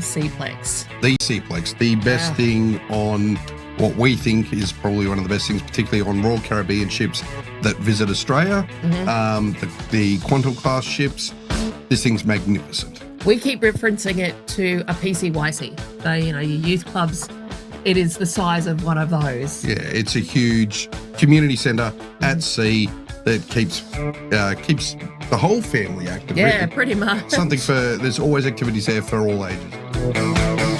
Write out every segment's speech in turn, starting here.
Seaplex. The Seaplex, the best thing on what we think is probably one of the best things, particularly on Royal Caribbean ships that visit Australia, the Quantum class ships. This thing's magnificent. We keep referencing it to a PCYC. So, you know, your youth clubs, it is the size of one of those. Yeah, it's a huge community centre at sea that keeps the whole family active. Yeah, really. pretty much. There's always activities there for all ages.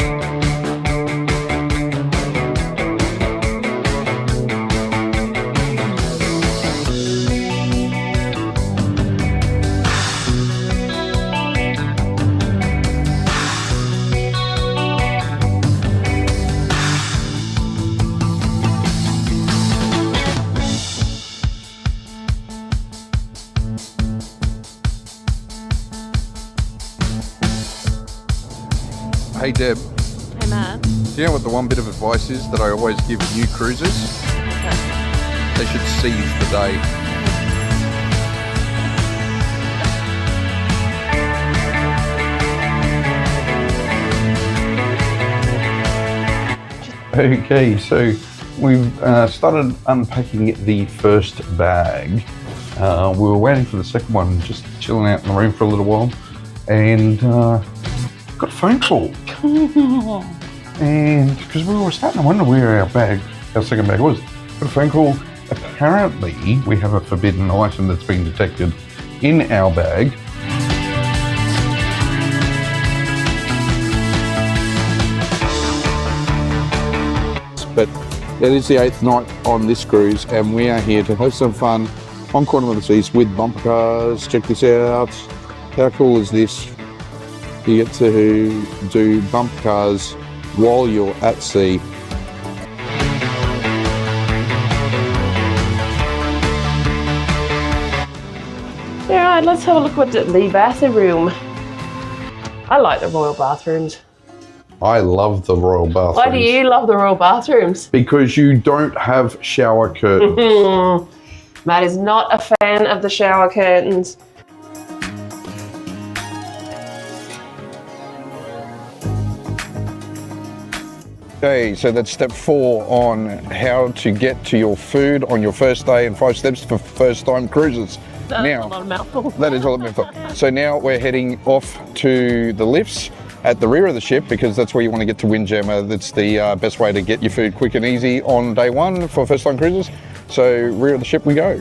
Hey Deb, Hey Matt. do you know what the one bit of advice is that I always give new cruisers? They should seize the day. Okay, so we've started unpacking the first bag. We were waiting for the second one, just chilling out in the room for a little while, and got a phone call. And because we were starting to wonder where our second bag was, got a phone call. Apparently, we have a forbidden item that's been detected in our bag. But it is the 8th night on this cruise and we are here to have some fun on Quantum of the Seas with bumper cars. Check this out. How cool is this? You get to do bumper cars while you're at sea. Alright, let's have a look at the bathroom. I like the royal bathrooms. I love the royal bathrooms. Why do you love the royal bathrooms? Because you don't have shower curtains. Matt is not a fan of the shower curtains. Okay, so that's step 4 on how to get to your food on your first day and 5 steps for first time cruises. That's Now, a lot of mouthful. that is all I'm for. So now we're heading off to the lifts at the rear of the ship because that's where you want to get to Windjammer. That's the best way to get your food quick and easy on day 1 for first time cruises. So rear of the ship we go.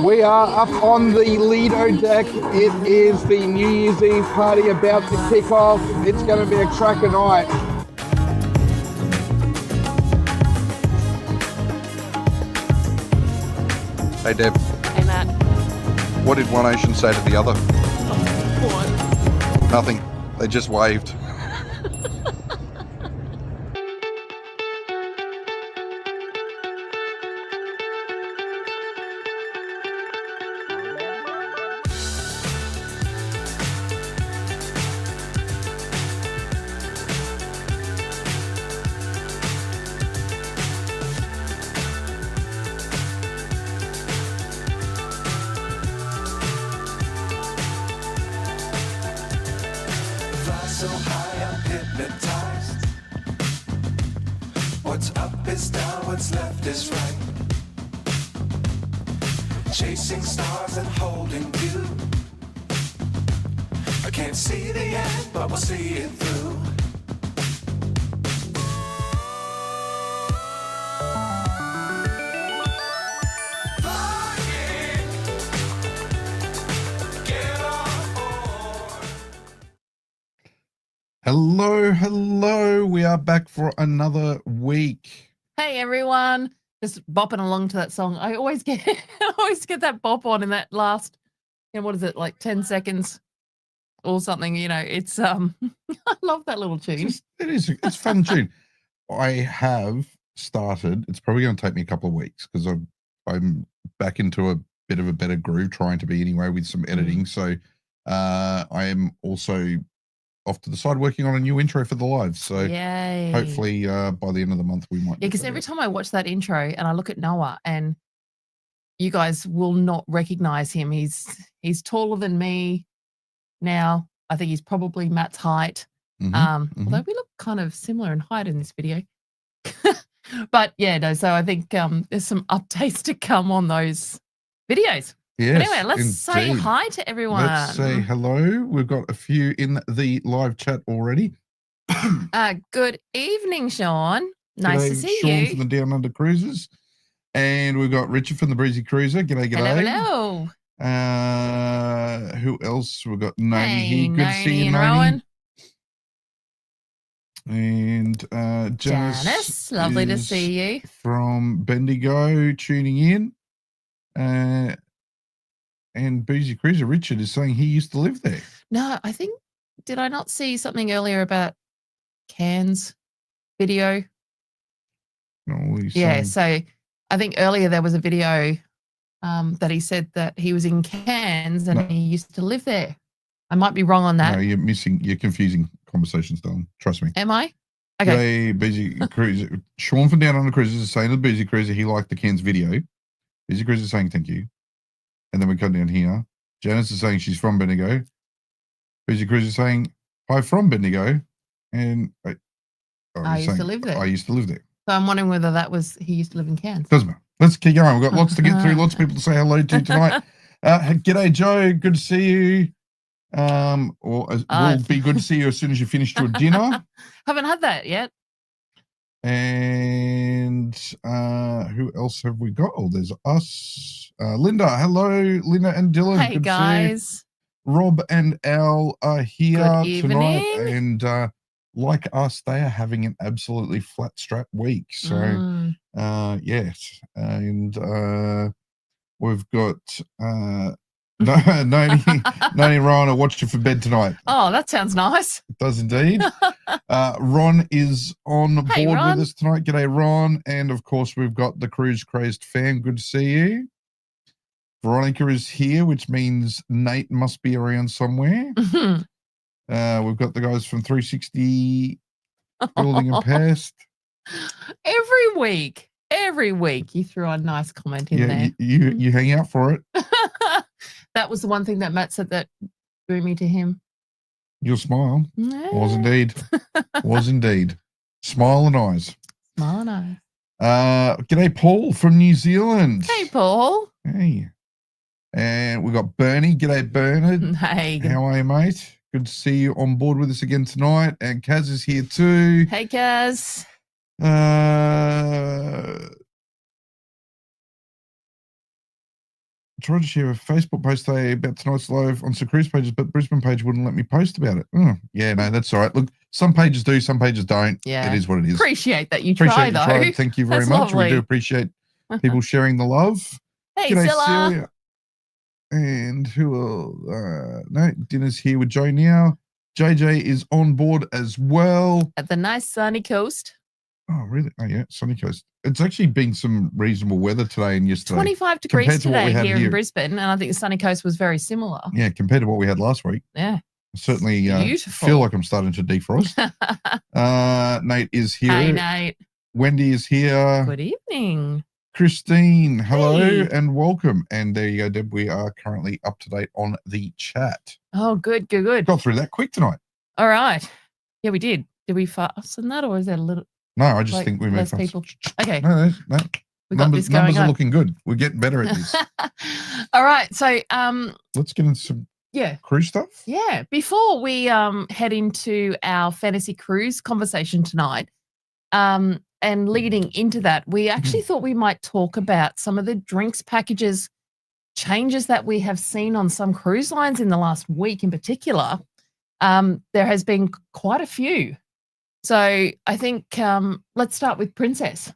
We are up on the Lido deck. It is the New Year's Eve party about to kick off. It's going to be a cracker night. Hey Deb, Hey Matt. what did one ocean say to the other? What? Nothing. They just waved. So high I'm hypnotized. What's up is down, what's left is right. Chasing stars and holding you. I can't see the end, but we'll see it through. Hello. We are back for another week. Hey everyone, just bopping along to that song. I always get that bop on in that last, what is it, like 10 seconds or something. You know, it's I love that little tune. It's fun tune. I have started. It's probably going to take me a couple of weeks because I'm back into a bit of a better groove, trying to be anyway with some editing. So I am also off to the side working on a new intro for the live. So Yay. hopefully by the end of the month we might. Yeah, because every time I watch that intro and I look at Noah, and you guys will not recognize him. He's taller than me now. I think he's probably Matt's height. Although we look kind of similar in height in this video. But yeah, no, so I think there's some updates to come on those videos. Yes, but anyway, let's say indeed. hi to everyone. Let's say hello. We've got a few in the live chat already. Good evening, Sean. Nice G'day, to see Sean you. from the Down Under Cruisers. And we've got Richard from the Breezy Cruiser. G'day, g'day. Hello. Who else? We've got Noni Hey, here. Good to see you, and Noni. Rowan. And Janice, lovely to is see you. from Bendigo tuning in. And Breezy Cruiser Richard is saying he used to live there. No, I think, did I not see something earlier about Cairns video? No, Yeah, so I think earlier there was a video that he said that he was in Cairns and he used to live there. I might be wrong on that. No, you're confusing conversations, darling. Trust me. Am I? Okay. G'day, Breezy Cruiser. Sean from Down Under Cruisers is saying to the Breezy Cruiser he liked the Cairns video. Breezy Cruiser is saying thank you. And then we come down here. Janice is saying she's from Bendigo. Breezy Cruiser is saying hi from Bendigo. And I used to live there. I used to live there. So I'm wondering whether that was he used to live in Cairns. Doesn't matter. Let's keep going. We've got lots to get through, lots of people to say hello to tonight. G'day, Joe. Good to see you. Will be good to see you as soon as you finish your dinner. Haven't had that yet. And who else have we got? Oh, there's us. Linda. Hello, Linda and Dylan. Hey, good guys. To see you. Rob and Al are here tonight. And like us, they are having an absolutely flat strap week. So, yes. And we've got Noni and Ron are watching for bed tonight. Oh, that sounds nice. It does indeed. Ron is on board with us tonight. G'day, Ron. And of course, we've got the Cruise Crazed fam. Good to see you. Veronica is here, which means Nate must be around somewhere. We've got the guys from 360 Building and Past. Every week you threw a nice comment in there. You hang out for it. That was the one thing that Matt said that drew me to him. Your smile. Was indeed. Was indeed. Smile and eyes. Smile and eyes. G'day, Paul from New Zealand. Hey, Paul. Hey. And we've got Bernie. G'day, Bernard. Hey. How are you, mate? Good to see you on board with us again tonight. And Kaz is here too. Hey, Kaz. Tried to share a Facebook post today about tonight's live on some cruise pages, but Brisbane page wouldn't let me post about it. Yeah, no, that's all right. Look, some pages do, some pages don't. Yeah, it is what it is. Appreciate that you try, though. Thank you very much. Lovely. We do appreciate people sharing the love. Hey, G'day, Zilla. Celia. And who else? No, dinner's here with Joe now. JJ is on board as well. At the nice sunny coast. Oh, really? Oh, yeah, sunny coast. It's actually been some reasonable weather today and yesterday. 25 degrees today here in Brisbane, and I think the sunny coast was very similar. Yeah, compared to what we had last week. Yeah. Certainly feel like I'm starting to defrost. Nate is here. Hey, Nate. Wendy is here. Good evening. Christine, hello Hey. and welcome. And there you go, Deb. We are currently up to date on the chat. Oh, good. Got through that quick tonight. All right. Yeah, we did. Did we fasten that, or is that a little? No, I just think we moved less people. Okay. No. We got this going numbers are on. looking good. We're getting better at this. All right. So, let's get into some cruise stuff. Yeah. Before we head into our fantasy cruise conversation tonight, and leading into that, we actually thought we might talk about some of the drinks packages changes that we have seen on some cruise lines in the last week in particular. There has been quite a few. So I think let's start with Princess.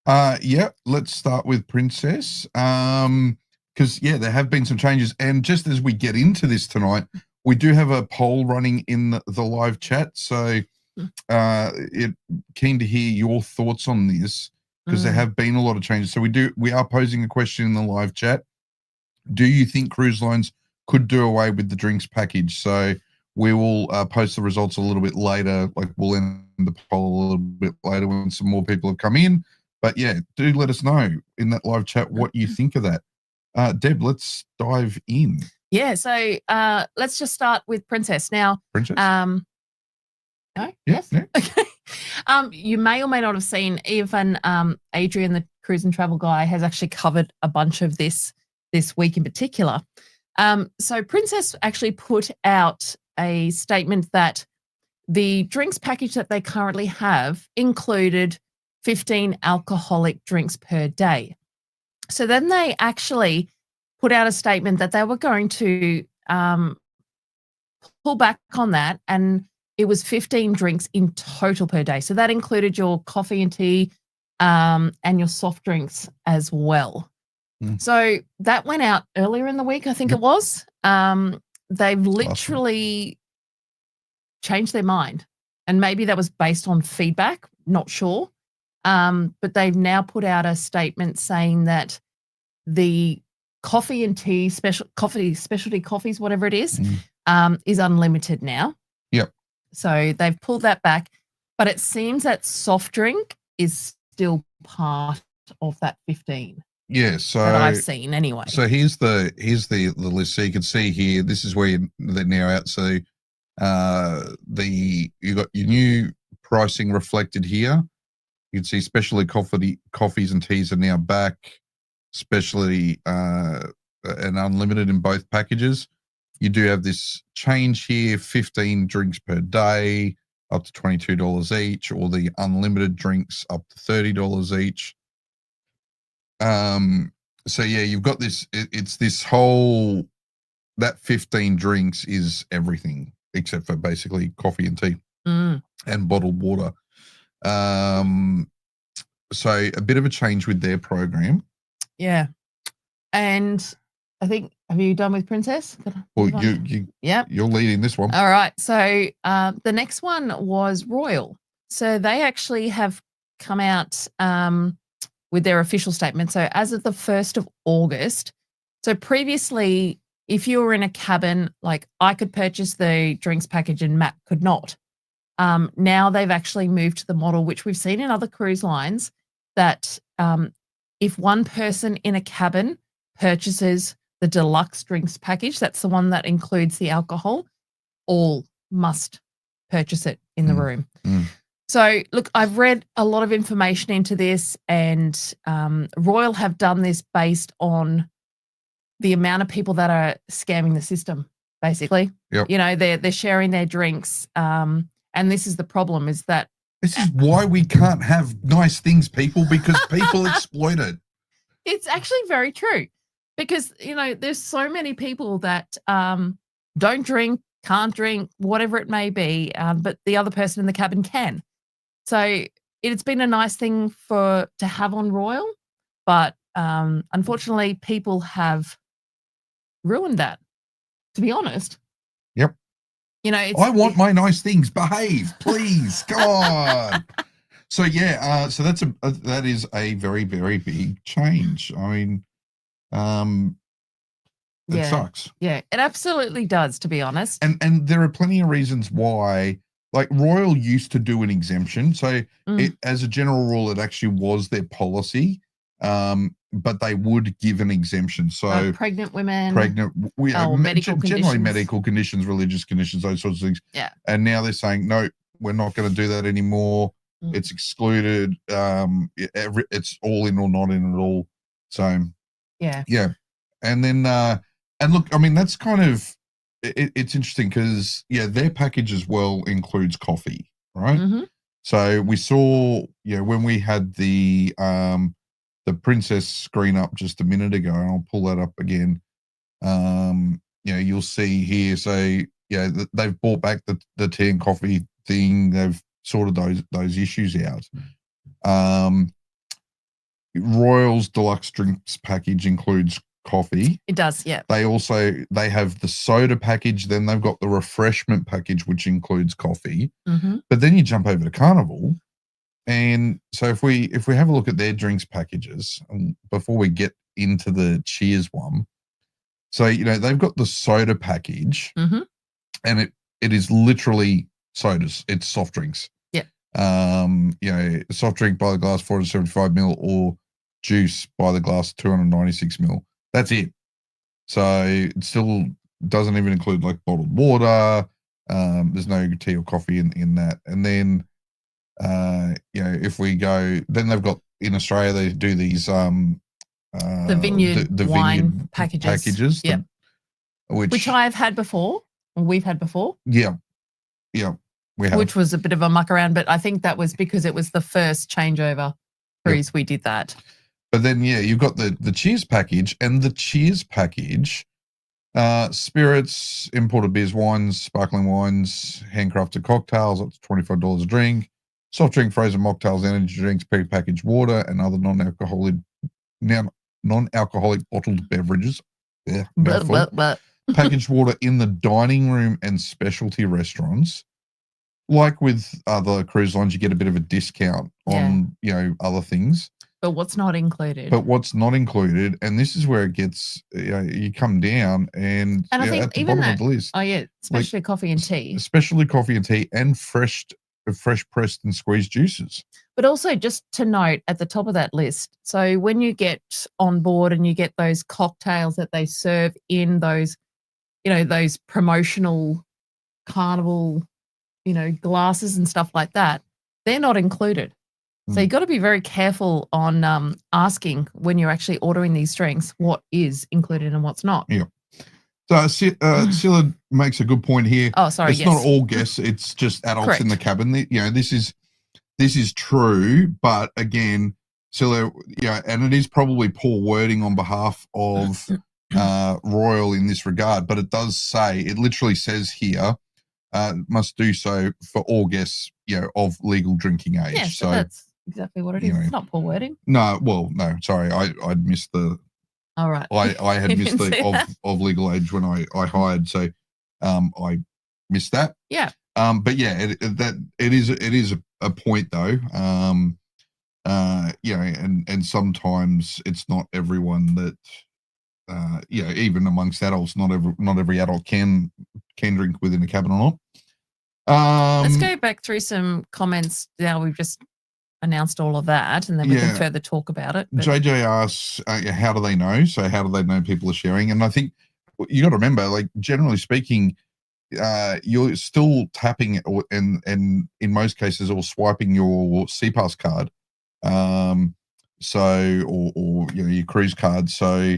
Let's start with Princess. Because, there have been some changes. And just as we get into this tonight, we do have a poll running in the live chat, so keen to hear your thoughts on this, because there have been a lot of changes. So we are posing a question in the live chat. Do you think cruise lines could do away with the drinks package? So we will post the results a little bit later. Like, we'll end the poll a little bit later when some more people have come in. But yeah, do let us know in that live chat what you think of that. Deb, let's dive in. Yeah, so let's just start with Princess. Now, Princess? no? Yeah, Yes? yeah. Okay. You may or may not have seen, even Adrian, the cruise and travel guy, has actually covered a bunch of this week in particular. So Princess actually put out a statement that the drinks package that they currently have included 15 alcoholic drinks per day. So then they actually put out a statement that they were going to pull back on that, and it was 15 drinks in total per day. So that included your coffee and tea and your soft drinks as well. So that went out earlier in the week, I think it was. They've literally changed their mind, and maybe that was based on feedback, not sure. But they've now put out a statement saying that the coffee and tea, specialty coffees, whatever it is unlimited now. Yep. So they've pulled that back, but it seems that soft drink is still part of that 15. Yeah, so that I've seen anyway. So here's the list. So you can see here, this is where they're now out. So you got your new pricing reflected here. You can see specialty coffees and teas are now back, specialty and unlimited in both packages. You do have this change here: 15 drinks per day, up to $22 each, or the unlimited drinks up to $30 each. So yeah, you've got this, it's this whole, that 15 drinks is everything except for basically coffee and tea and bottled water. So a bit of a change with their program. Yeah. And I think, have you done with Princess? Well, you're leading this one. All right. So the next one was Royal. So they actually have come out with their official statement. So as of the 1st of August, so previously, if you were in a cabin, like I could purchase the drinks package and Matt could not. Now they've actually moved to the model, which we've seen in other cruise lines, that if one person in a cabin purchases the deluxe drinks package, that's the one that includes the alcohol, all must purchase it in the room. So, look, I've read a lot of information into this, and Royal have done this based on the amount of people that are scamming the system, basically. Yep. You know, they're sharing their drinks, and this is the problem, is that this is why we can't have nice things, people, because people exploit it. It's actually very true, because, you know, there's so many people that don't drink, can't drink, whatever it may be, but the other person in the cabin can. So it's been a nice thing to have on Royal, but unfortunately, people have ruined that, to be honest. Yep. You know, I want my nice things. Behave, please. Come on. So yeah, so that is a very, very big change. I mean, it sucks. Yeah, it absolutely does, to be honest. And there are plenty of reasons why. Like, Royal used to do an exemption, so it, as a general rule, it actually was their policy, but they would give an exemption. So pregnant women, medical generally medical conditions, religious conditions, those sorts of things. Yeah. And now they're saying, no, we're not going to do that anymore. It's excluded. It's all in or not in at all. So yeah. And then and look, I mean, that's kind of. It's interesting because, their package as well includes coffee, right? So we saw, when we had the Princess screen up just a minute ago, and I'll pull that up again. You'll see here. So they've brought back the tea and coffee thing. They've sorted those issues out. Royal's deluxe drinks package includes coffee. It does, yeah. They have the soda package, then they've got the refreshment package, which includes coffee. Mm-hmm. But then you jump over to Carnival, and so if we have a look at their drinks packages, before we get into the Cheers one, so they've got the soda package, Mm-hmm. and it is literally sodas. It's soft drinks. Yeah. Soft drink by the glass 475 ml or juice by the glass 296 ml. That's it. So it still doesn't even include like bottled water. There's no tea or coffee in that. And then if we go, then they've got in Australia they do these The vineyard the wine vineyard packages. Yeah. Which I've had before, or we've had before. Yeah. We have. Which was a bit of a muck around, but I think that was because it was the first changeover cruise we did that. But then, you've got the Cheers package, and the Cheers package, spirits, imported beers, wines, sparkling wines, handcrafted cocktails, up to $25 a drink, soft drink, frozen mocktails, energy drinks, pre-packaged water, and other non-alcoholic bottled beverages. Yeah, packaged water in the dining room and specialty restaurants. Like with other cruise lines, you get a bit of a discount on other things. But what's not included? And this is where it gets, you come down and I think at the even bottom of that, the list. oh yeah, especially coffee and tea. Especially coffee and tea and fresh pressed and squeezed juices. But also just to note at the top of that list, so when you get on board and you get those cocktails that they serve in those, those promotional Carnival, glasses and stuff like that, they're not included. So you've got to be very careful on asking when you're actually ordering these drinks what is included and what's not. Yeah. So Scylla makes a good point here. Oh, sorry. It's not all guests; it's just adults in the cabin. This is true, but again, Scylla, and it is probably poor wording on behalf of Royal in this regard. But it does say, it literally says here, must do so for all guests, of legal drinking age. Yeah, so that's exactly what it is. It's not poor wording. No, no, sorry, I'd missed the. All right. I had missed the of legal age when I hired, so I missed that. Yeah. But yeah, it is a point though. And sometimes it's not everyone that. Even amongst adults, not every adult can drink within a cabin or not. Let's go back through some comments now. We've just announced all of that, and then we can further talk about it. But JJ asks, how do they know? So how do they know people are sharing? And I think you got to remember, like generally speaking, you're still tapping and in most cases or swiping your CPass card, or your cruise card. So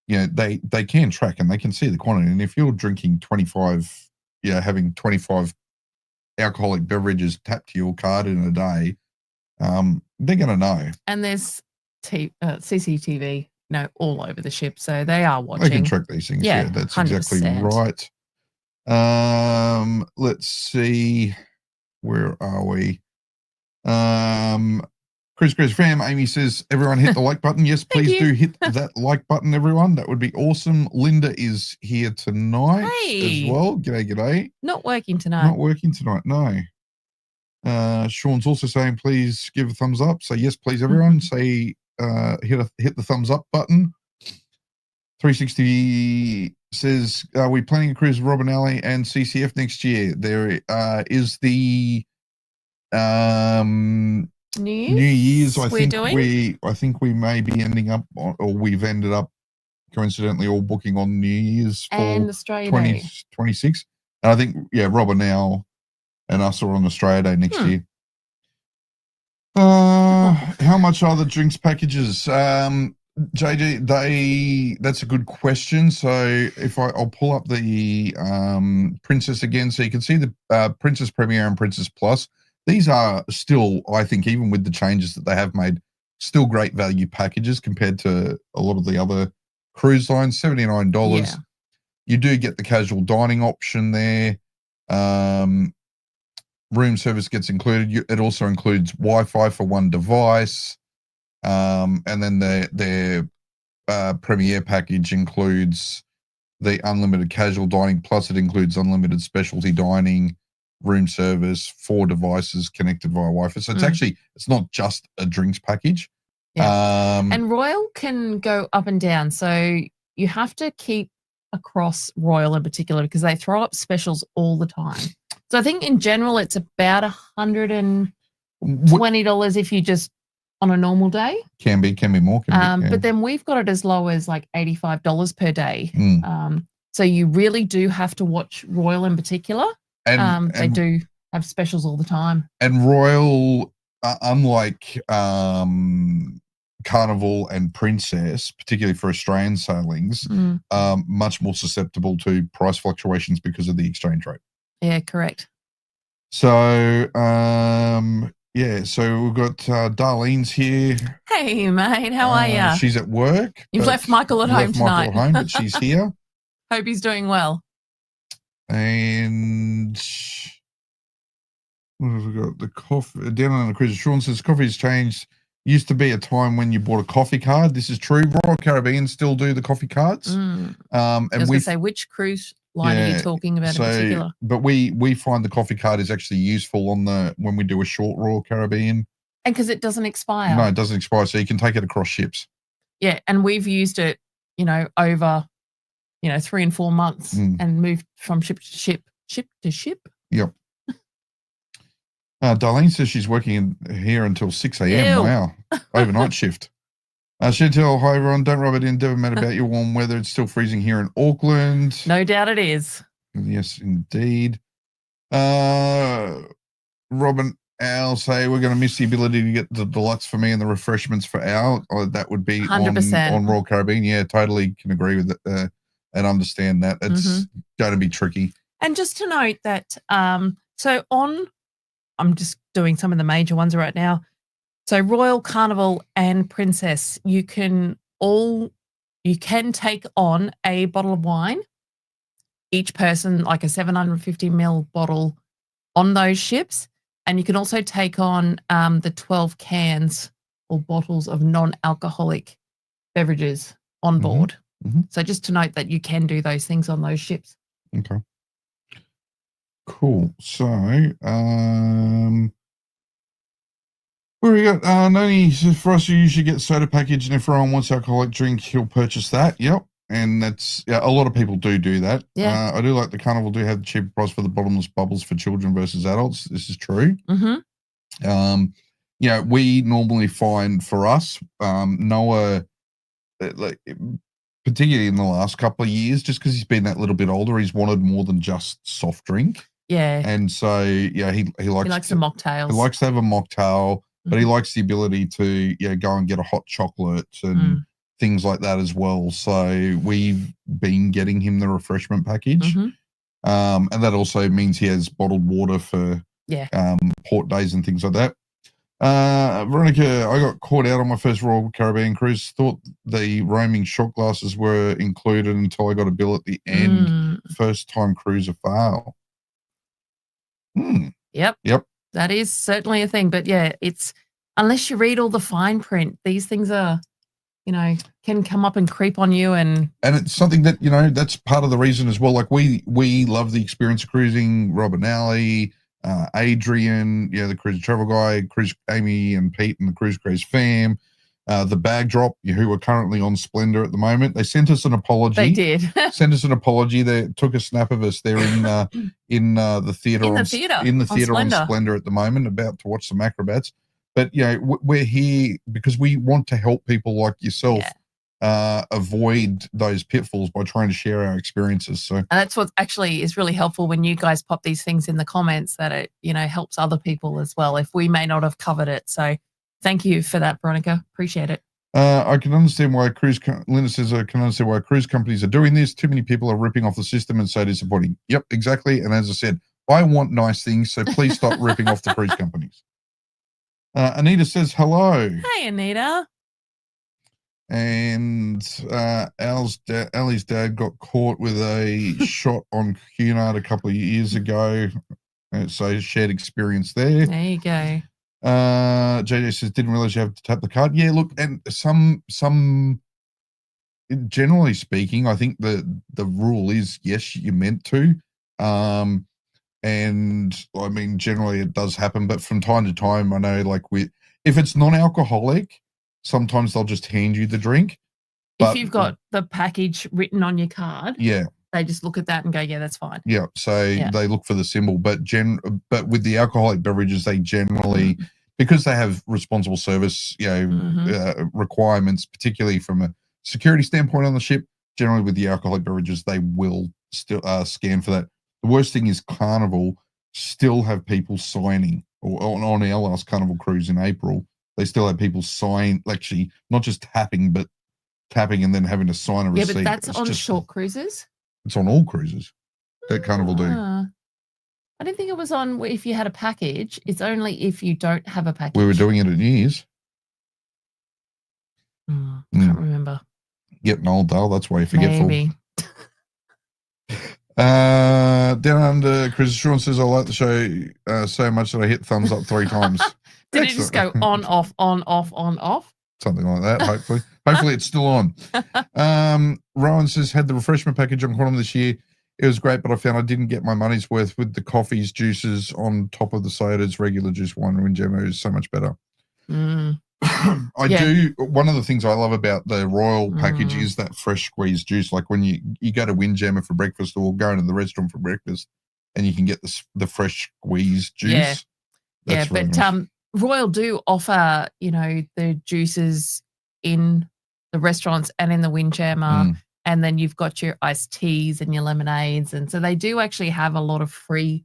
they can track and they can see the quantity. And if you're drinking 25, having 25 alcoholic beverages tapped to your card in a day, they're going to know. And there's CCTV, all over the ship, so they are watching. They can track these things. Yeah, that's 100%. Exactly right. Let's see, where are we? Chris Fam, Amy says, everyone hit the like button. Yes, please do hit that like button, everyone. That would be awesome. Linda is here tonight as well. G'day. Not working tonight. No. Sean's also saying, please give a thumbs up. So yes, please, everyone. Say hit the thumbs up button. 360 says, are we planning a cruise with Robin Alley and CCF next year? There is the New Year's. I think we may be ending up, or we've ended up coincidentally all booking on New Year's for and Australia 2026. And I think Robin now and us are on Australia Day next year. How much are the drinks packages? JJ, that's a good question. So if I'll pull up the Princess again, so you can see the Princess Premier and Princess Plus. These are still, I think, even with the changes that they have made, still great value packages compared to a lot of the other cruise lines. $79. Yeah. You do get the casual dining option there. Room service gets included. It also includes Wi-Fi for one device. And then their Premier package includes the unlimited casual dining, plus it includes unlimited specialty dining, room service, 4 devices connected via Wi-Fi. So it's not just a drinks package. Yeah. And Royal can go up and down. So you have to keep across Royal in particular because they throw up specials all the time. So I think in general it's about $120 if you just on a normal day. Can be more. But then we've got it as low as like $85 per day. So you really do have to watch Royal in particular. And they do have specials all the time. And Royal, unlike Carnival and Princess, particularly for Australian sailings, much more susceptible to price fluctuations because of the exchange rate. Yeah, correct. So, so we've got Darlene's here. Hey, mate, how are you? She's at work. You've left Michael at home tonight. But she's here. Hope he's doing well. And what have we got? The coffee down on the cruise. Sean says coffee's changed. Used to be a time when you bought a coffee card. This is true. Royal Caribbean still do the coffee cards. And I was going to say, which cruise line are you talking about in particular? But we find the coffee card is actually useful when we do a short Royal Caribbean. And because it doesn't expire. No, it doesn't expire. So you can take it across ships. Yeah, and we've used it, over 3 and 4 months and moved from ship to ship. Yep. Darlene says she's working here until 6 a.m. Wow. Overnight shift. Chantel, hi everyone. Don't rub it in. Never matter about your warm weather. It's still freezing here in Auckland. No doubt it is. Yes, indeed. Robin Al say we're going to miss the ability to get the deluxe for me and the refreshments for Al. That would be 100%. on Royal Caribbean. Yeah, totally can agree with it and understand that. It's going to be tricky. And just to note that, I'm just doing some of the major ones right now. So Royal, Carnival, and Princess, you can take on a bottle of wine, each person like a 750 ml bottle on those ships, and you can also take on the 12 cans or bottles of non-alcoholic beverages on board. So just to note that you can do those things on those ships. Okay. Cool. So, where we got? Noni says for us, you usually get soda package, and if everyone wants alcoholic drink, he'll purchase that. Yep. And that's, a lot of people do that. Yeah. I do like the Carnival do have the cheaper price for the bottomless bubbles for children versus adults. This is true. We normally find for us, Noah, particularly in the last couple of years, just because he's been that little bit older, he's wanted more than just soft drink. Yeah. And so, he likes the mocktails. He likes to have a mocktail, but he likes the ability to, go and get a hot chocolate and things like that as well. So we've been getting him the refreshment package. And that also means he has bottled water for port days and things like that. Veronica, I got caught out on my first Royal Caribbean cruise. Thought the roaming shot glasses were included until I got a bill at the end. First time cruiser fail. Yep. That is certainly a thing. But it's unless you read all the fine print, these things are, can come up and creep on you. And it's something that, that's part of the reason as well. Like we love the experience of cruising. Robin Alley, Adrian, the cruise travel guy, Cruise Amy and Pete and the Cruise Craze fam, the bag drop, who are currently on Splendor at the moment. They sent us an apology. They did. Sent us an apology. They took a snap of us. They're in the theater on Splendor at the moment, about to watch some acrobats. But we're here because we want to help people like yourself. Avoid those pitfalls by trying to share our experiences. So, and that's what actually is really helpful when you guys pop these things in the comments, that it helps other people as well if we may not have covered it. So thank you for that, Veronica. Appreciate it. I can understand why Linda says I can understand why cruise companies are doing this. Too many people are ripping off the system and so disappointing. Yep, exactly. And as I said, I want nice things, so please stop ripping off the cruise companies. Anita says hello. Hey, Anita. And Ali's dad got caught with a shot on Cunard a couple of years ago. So shared experience there. There you go. JJ says, didn't realize you have to tap the card. Yeah, look, and some generally speaking, I think the rule is yes, you're meant to. And I mean, generally it does happen, but from time to time, I know like if it's non-alcoholic, sometimes they'll just hand you the drink. If you've got the package written on your card, Yeah, they just look at that and go, yeah, that's fine. yeah. So Yeah. they look for the symbol, but with the alcoholic beverages, they generally, because they have responsible service, requirements, particularly from a security standpoint on the ship, generally with the alcoholic beverages, they will still scan for that. The worst thing is Carnival still have people signing, or on our last Carnival cruise in April, they still have people sign, actually not just tapping and then having to sign a receipt. Yeah, but that's on short cruises. It's on all cruises that Carnival do. I didn't think it was on if you had a package. It's only if you don't have a package. We were doing it at New Year's. Can't remember. Getting old, Dale. That's why you're forgetful. Maybe. Down Under, Chris Sean says, I like the show so much that I hit thumbs up 3 times. Did it just go on, off, on, off, on, off? Something like that, hopefully. Hopefully it's still on. Rowan says, had the refreshment package on Quantum this year. It was great, but I found I didn't get my money's worth with the coffees, juices on top of the sodas. Regular juice, wine, and Windjammer is so much better. I do. One of the things I love about the Royal package is that fresh squeezed juice. Like when you go to Windjammer for breakfast or go into the restaurant for breakfast and you can get the fresh squeezed juice. Yeah, really but nice. Royal do offer, the juices in the restaurants and in the Windjammer. And then you've got your iced teas and your lemonades. And so they do actually have a lot of free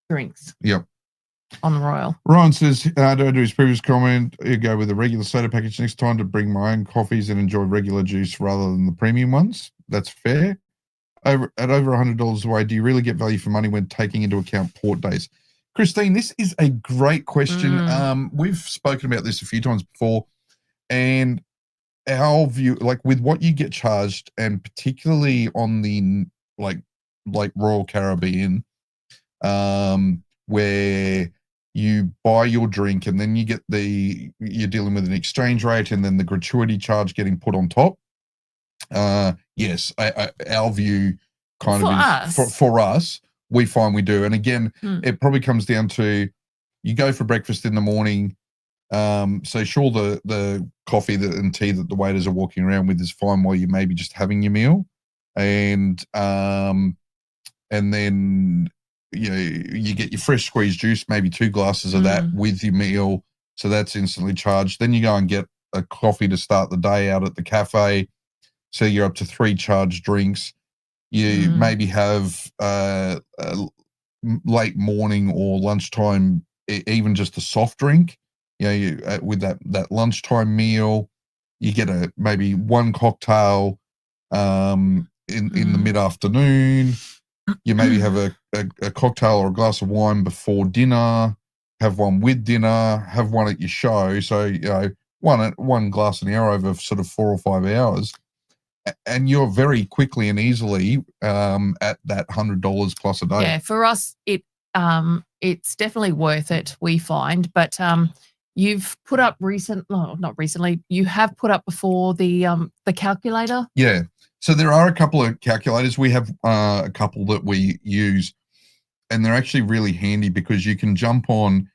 drinks. Yep. On Royal. Ryan says, to do his previous comment, you go with a regular soda package next time to bring my own coffees and enjoy regular juice rather than the premium ones. That's fair. At over $100 away, do you really get value for money when taking into account port days? Christine, this is a great question. We've spoken about this a few times before, and our view, like with what you get charged, and particularly on the like Royal Caribbean, where you buy your drink and then you're dealing with an exchange rate and then the gratuity charge getting put on top. Yes, our view for us, we find we do. And again, it probably comes down to you go for breakfast in the morning. So sure, the coffee and tea that the waiters are walking around with is fine while you may be just having your meal. And then you get your fresh squeezed juice, maybe 2 glasses of that with your meal. So that's instantly charged. Then you go and get a coffee to start the day out at the cafe. So you're up to 3 charged drinks. You maybe have late morning or lunchtime, even just a soft drink. With that lunchtime meal, you get maybe 1 cocktail in the mid-afternoon. You maybe have a cocktail or a glass of wine before dinner, have one with dinner, have one at your show. So, one glass an hour over sort of 4 or 5 hours. And you're very quickly and easily at that $100 plus a day. Yeah, for us, it's definitely worth it, we find. But you've put up not recently, you have put up before the calculator. Yeah. So there are a couple of calculators. We have a couple that we use, and they're actually really handy because you can jump on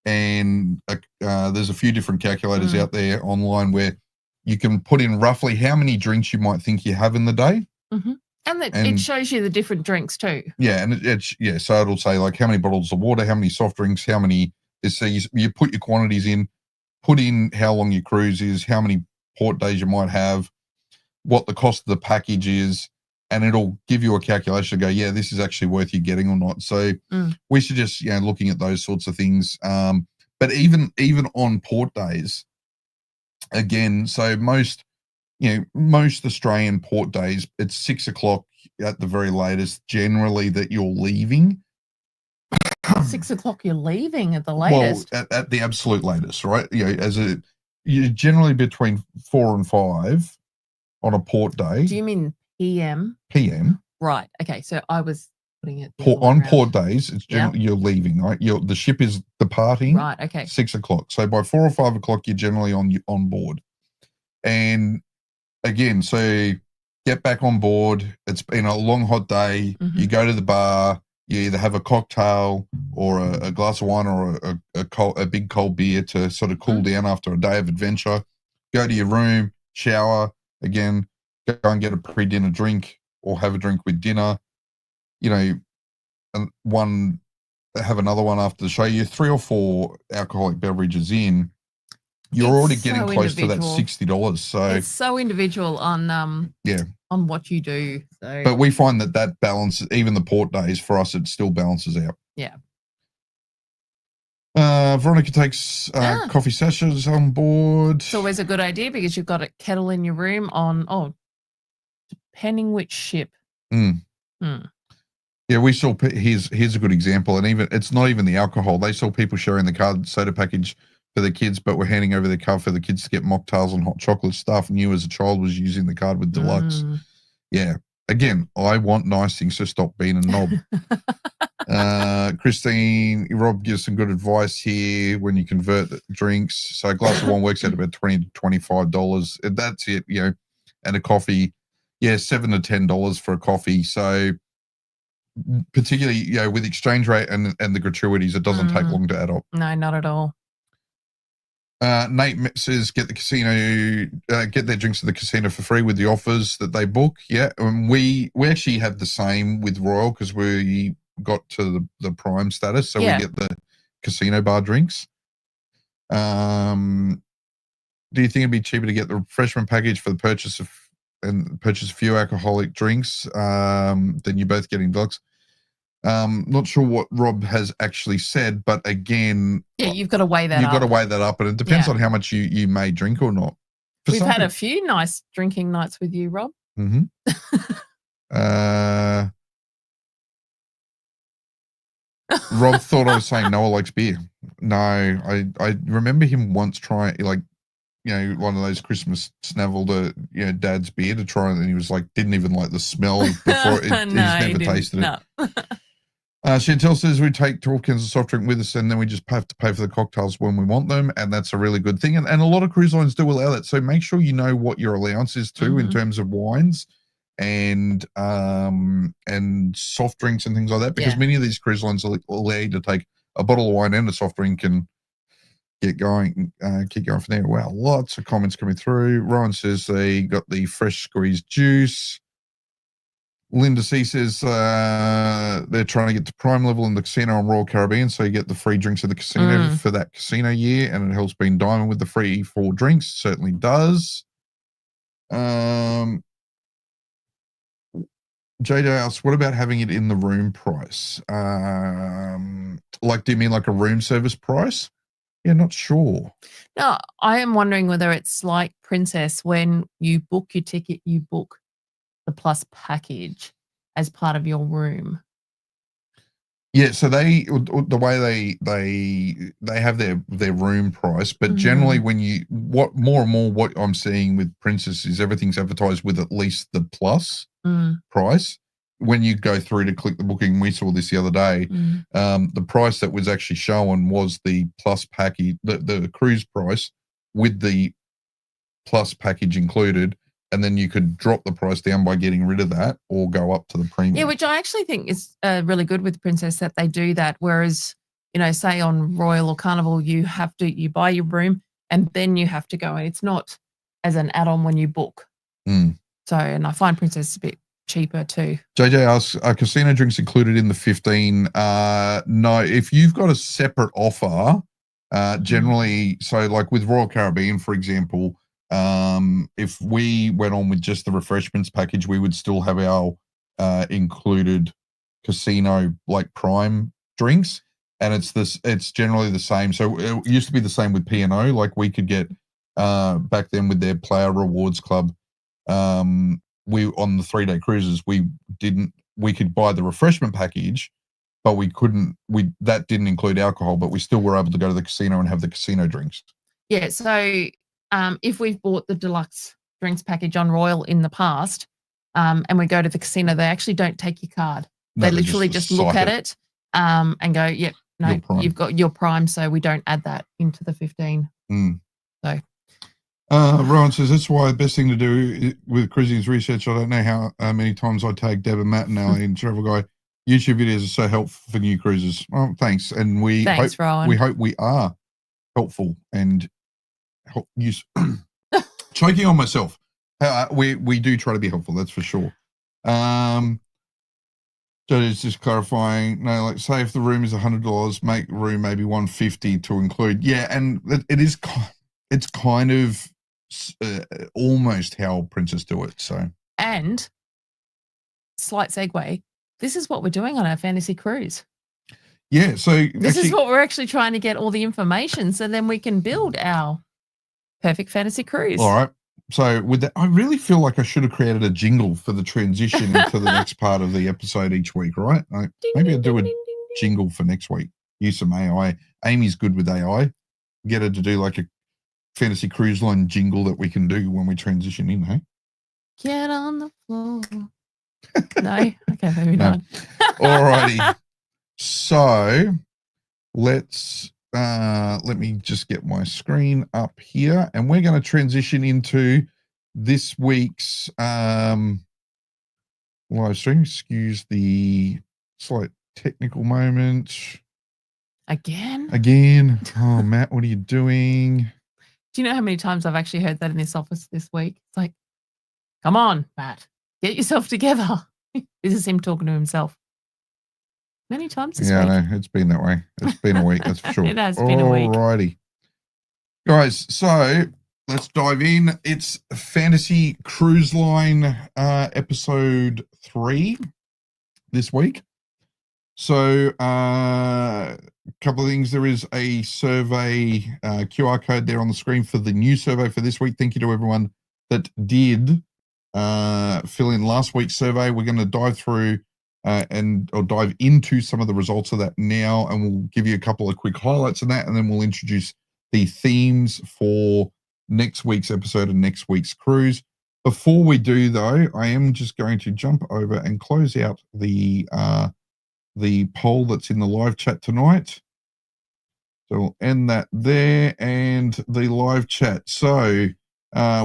and there's a few different calculators out there online where you can put in roughly how many drinks you might think you have in the day. And it shows you the different drinks too. Yeah, and so it'll say like how many bottles of water, how many soft drinks, how many. So you put your quantities in, put in how long your cruise is, how many port days you might have, what the cost of the package is, and it'll give you a calculation to go, yeah, this is actually worth you getting or not. So we suggest looking at those sorts of things. But even on port days, again, so most Australian port days, it's 6 o'clock at the very latest, generally, that you're leaving. 6 o'clock you're leaving at the latest. Well, at the absolute latest, right? You're generally between 4 and 5 on a port day. Do you mean PM? PM. Right. Okay. So I was putting it on port days. It's generally you're leaving, right? The ship is departing. Right. Okay. 6 o'clock. So by 4 or 5 o'clock, you're generally on board. And again, so get back on board. It's been a long, hot day. You go to the bar. You either have a cocktail or a glass of wine or a big cold beer to sort of cool down after a day of adventure. Go to your room, shower, again, go and get a pre-dinner drink or have a drink with dinner. You know, and have another one after the show. You're 3 or 4 alcoholic beverages in. You're already getting close to that $60. So it's so individual on on what you do. So, but we find that balance, even the port days for us, it still balances out. Yeah. Veronica takes coffee sachets on board. It's always a good idea because you've got a kettle in your room on depending which ship. Yeah, we saw. Here's a good example, and even it's not even the alcohol. They saw people sharing the card soda package for the kids, but we're handing over the card for the kids to get mocktails and hot chocolate stuff. And you, as a child, was using the card with deluxe. Yeah. Again, I want nice things, so stop being a knob. Christine, Rob gives some good advice here when you convert the drinks. So a glass of wine works out about $20 to $25. That's it, you know. And a coffee, $7 to $10 for a coffee. So particularly, you know, with exchange rate and the gratuities, it doesn't take long to add up. No, not at all. Nate says get their drinks at the casino for free with the offers that they book. Yeah, and we actually have the same with Royal because we got to the prime status, so we get the casino bar drinks. Do you think it'd be cheaper to get the refreshment package for the purchase of a few alcoholic drinks than you both getting deluxe? Not sure what Rob has actually said, but again, you've got to weigh that up. You've got to weigh that up, and it depends on how much you may drink or not. We've had a few nice drinking nights with you, Rob. Rob thought I was saying Noah likes beer. No, I remember him once trying, like, you know, one of those Christmas snavel to, you know, Dad's beer to try, and he was like, didn't even like the smell before. He's never tasted it. Chantel says we take 12 cans of soft drink with us, and then we just have to pay for the cocktails when we want them, and that's a really good thing. And a lot of cruise lines do allow that. So make sure you know what your allowance is too in terms of wines and soft drinks and things like that, because many of these cruise lines will allow you to take a bottle of wine and a soft drink and keep going from there. Wow, lots of comments coming through. Ryan says they got the fresh squeezed juice. Linda C says they're trying to get to prime level in the casino on Royal Caribbean, so you get the free drinks at the casino for that casino year, and it helps being diamond with the free 4 drinks. Certainly does. JJ asks, what about having it in the room price? Like, do you mean like a room service price? Yeah, not sure. No, I am wondering whether it's like Princess, when you book your ticket, you book the plus package as part of your room. Yeah, so the way they have their room price, but generally when what I'm seeing with Princess is everything's advertised with at least the plus price. When you go through to click the booking, we saw this the other day. The price that was actually shown was the plus package, the cruise price with the plus package included. And then you could drop the price down by getting rid of that or go up to the premium. Yeah, which I actually think is really good with Princess that they do that. Whereas, you know, say on Royal or Carnival, you buy your room and then you have to go. And it's not as an add-on when you book. So, and I find Princess a bit cheaper too. JJ asks, are casino drinks included in the 15? No, if you've got a separate offer, generally, so like with Royal Caribbean, for example, if we went on with just the refreshments package, we would still have our included casino like prime drinks, and it's generally the same. So it used to be the same with P&O. Like we could get back then with their player rewards club, we on the 3-day cruises we could buy the refreshment package, but that didn't include alcohol, but we still were able to go to the casino and have the casino drinks. Yeah, so if we've bought the deluxe drinks package on Royal in the past, and we go to the casino, they actually don't take your card. They literally just look at it and go, yep, no, you've got your prime, so we don't add that into the 15. So Rowan says that's why the best thing to do with cruising is research. I don't know how many times I tag Deb and Matt and Ali and Travel Guy. YouTube videos are so helpful for new cruisers. Well, thanks, and Thanks, Rowan. we hope we are helpful and help use. Choking on myself. We do try to be helpful. That's for sure. So it's just clarifying. No, like say if the room is $100, make the room maybe $150 to include. Yeah, and it is. It's kind of almost how Princess do it. So and slight segue. This is what we're doing on our fantasy cruise. Yeah, so this is what we're actually trying to get all the information, so then we can build our perfect fantasy cruise. All right. So with that, I really feel like I should have created a jingle for the transition to the next part of the episode each week, right? Maybe I'll do a jingle for next week. Use some AI. Amy's good with AI. Get her to do like a fantasy cruise line jingle that we can do when we transition in, hey? Get on the floor. No? Okay, maybe not. All righty. So let's let me just get my screen up here, and we're going to transition into this week's live stream. Excuse the slight technical moment. Again. Oh, Matt, what are you doing? Do you know how many times I've actually heard that in this office this week? It's like, come on, Matt, get yourself together. This is him talking to himself. Many times this week. Yeah, no, it's been that way. It's been a week, that's for sure. It has been a week. Alrighty. Guys, so let's dive in. It's Fantasy Cruise Line episode 3 this week. So a couple of things. There is a survey QR code there on the screen for the new survey for this week. Thank you to everyone that did fill in last week's survey. We're going to dive through or dive into some of the results of that now, and we'll give you a couple of quick highlights of that, and then we'll introduce the themes for next week's episode and next week's cruise. Before we do, though, I am just going to jump over and close out the poll that's in the live chat tonight. So we'll end that there, and the live chat. So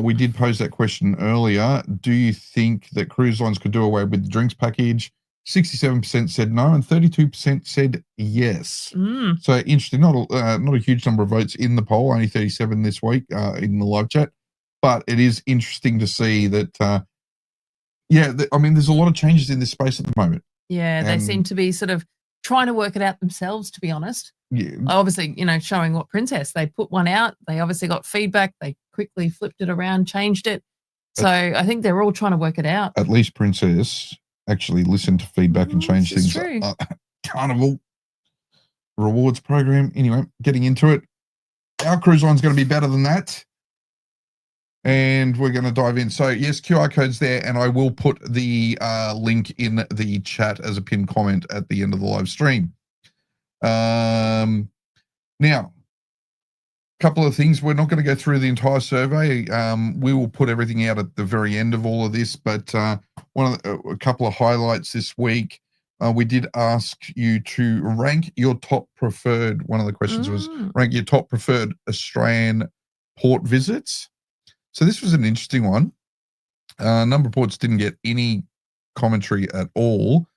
we did pose that question earlier. Do you think that cruise lines could do away with the drinks package? 67% said no, and 32% said yes. So interesting. Not a huge number of votes in the poll. Only 37 this week in the live chat. But it is interesting to see that. I mean, there's a lot of changes in this space at the moment. Yeah, they seem to be sort of trying to work it out themselves, to be honest. Yeah. Obviously, showing what Princess. They put one out. They obviously got feedback. They quickly flipped it around, changed it. So I think they're all trying to work it out. At least Princess actually listened to feedback and changed things. Carnival rewards program. Anyway, getting into it. Our cruise line's going to be better than that. And we're going to dive in. So, yes, QR code's there, and I will put the link in the chat as a pinned comment at the end of the live stream. Now, a couple of things. We're not going to go through the entire survey. We will put everything out at the very end of all of this, but a couple of highlights this week. We did ask you to rank your top preferred. One of the questions was rank your top preferred Australian port visits. So this was an interesting one. A number of ports didn't get any commentary at all.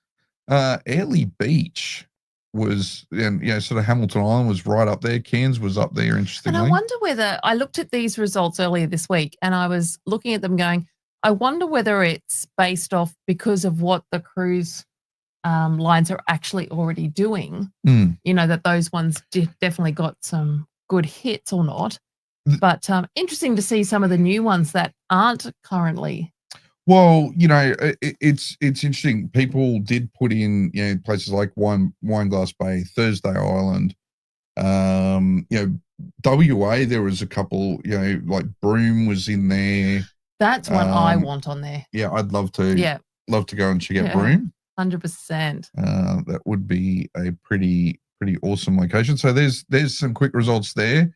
Airlie Beach was, sort of Hamilton Island was right up there. Cairns was up there, interestingly. And I wonder whether, I looked at these results earlier this week, and I was looking at them going, I wonder whether it's based off because of what the cruise lines are actually already doing. That those ones definitely got some good hits or not. But interesting to see some of the new ones that aren't currently. Well, it's interesting. People did put in, places like Wineglass Bay, Thursday Island. WA, there was a couple, like Broome was in there. That's one I want on there. Yeah, I'd love to. Yeah. Love to go and check out Broome. 100%. That would be a pretty awesome location. So there's some quick results there.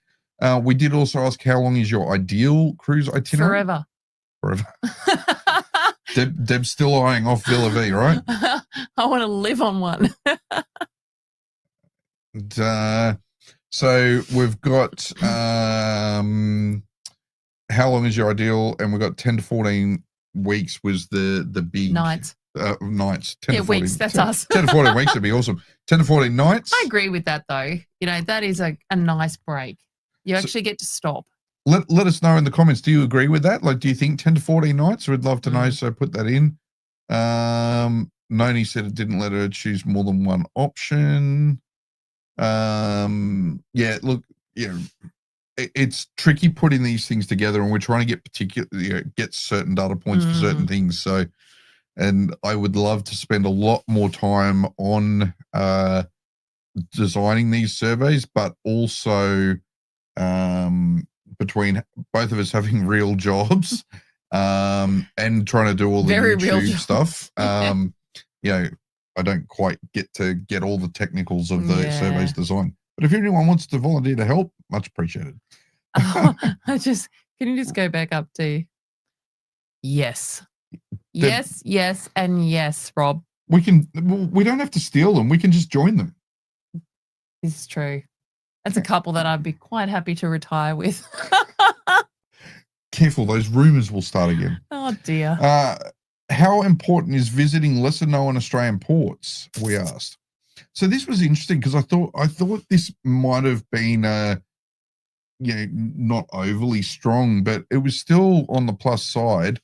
We did also ask, how long is your ideal cruise itinerary? Forever. Deb's still eyeing off Villa V, right? I want to live on one. So we've got how long is your ideal? And we got 10 to 14 weeks was the big Nights. nights. 10 Yeah, to 14, weeks. That's 10, us. 10 to 14 weeks would be awesome. 10 to 14 nights. I agree with that though. You know, that is a nice break. You actually get to stop. Let us know in the comments. Do you agree with that? Like, do you think 10 to 14 nights? We'd love to know. So put that in. Noni said it didn't let her choose more than one option. Yeah, look, it's tricky putting these things together, and we're trying to get get certain data points for certain things. So, and I would love to spend a lot more time on designing these surveys, but also between both of us having real jobs and trying to do all the Very real YouTube stuff. I don't quite get to get all the technicals of the surveys design. But if anyone wants to volunteer to help, much appreciated. Can you just go back up to yes, and yes, Rob. We don't have to steal them. We can just join them. This is true. That's a couple that I'd be quite happy to retire with. Careful, those rumors will start again. Oh dear. How important is visiting lesser known Australian ports? We asked. So this was interesting because I thought this might have been not overly strong, but it was still on the plus side.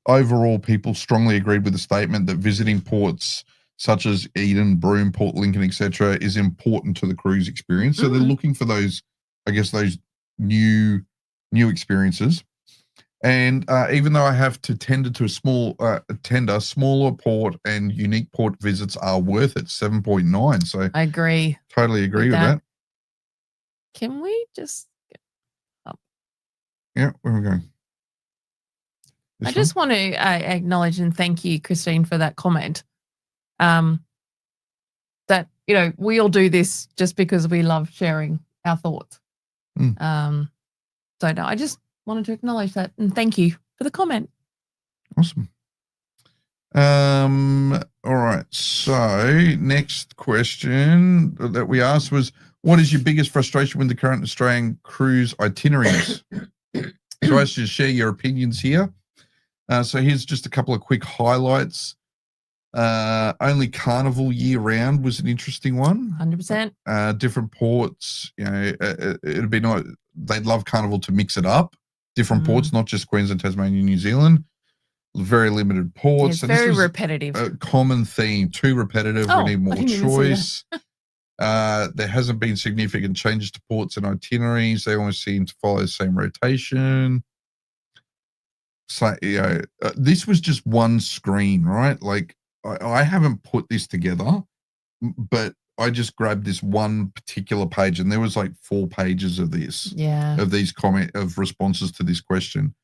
Overall, people strongly agreed with the statement that visiting ports such as Eden, Broome, Port Lincoln, etc., is important to the cruise experience. So they're looking for those, I guess, those new experiences. And even though I have to tender to smaller port and unique port visits are worth it, 7.9. So I agree. Totally agree with that. Can we just get up? Yeah, where are we going? I just want to acknowledge and thank you, Christine, for that comment. That, we all do this just because we love sharing our thoughts. So no, I just wanted to acknowledge that and thank you for the comment. Awesome. All right. So next question that we asked was, what is your biggest frustration with the current Australian cruise itineraries? So I asked you to share your opinions here. So here's just a couple of quick highlights. Only Carnival year round was an interesting one. 100%. Different ports, it'd be nice. They'd love Carnival to mix it up. Different ports, not just Queensland, Tasmania, New Zealand. Very limited ports. It's very repetitive. A common theme. Too repetitive. We need more choice. There hasn't been significant changes to ports and itineraries. They always seem to follow the same rotation. So, this was just one screen, right? Like, I haven't put this together, but I just grabbed this one particular page, and there was like 4 pages of this. Yeah. Of these of responses to this question.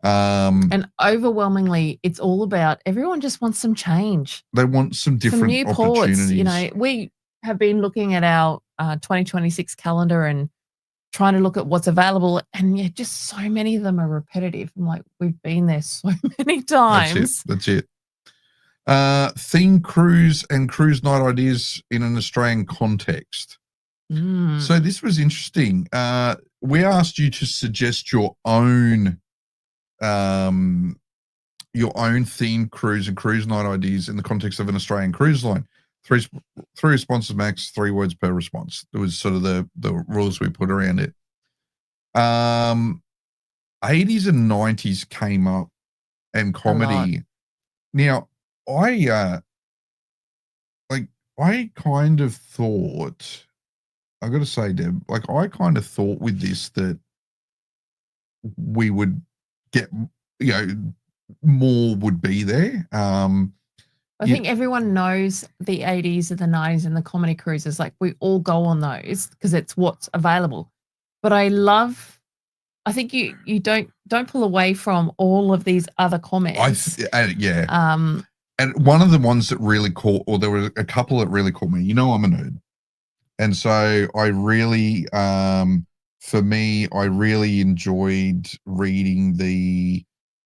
And overwhelmingly, it's all about everyone just wants some change. They want some different new opportunities. Ports. We have been looking at our 2026 calendar and trying to look at what's available, and just so many of them are repetitive. I'm like, we've been there so many times. That's it. Theme cruise and cruise night ideas in an Australian context. So this was interesting. We asked you to suggest your own theme cruise and cruise night ideas in the context of an Australian cruise line. 3 responses max, 3 words per response. It was sort of the rules we put around it. 80s and 90s came up, and comedy. Now, I kind of thought, I got to say, Deb, like, I kind of thought with this that we would get, more would be there. I think everyone knows the 80s and the 90s and the comedy cruises. Like, we all go on those because it's what's available. But I think you don't pull away from all of these other comments. And one of the ones that really there were a couple that really caught me. I'm a nerd. And so I really, for me, I really enjoyed reading the,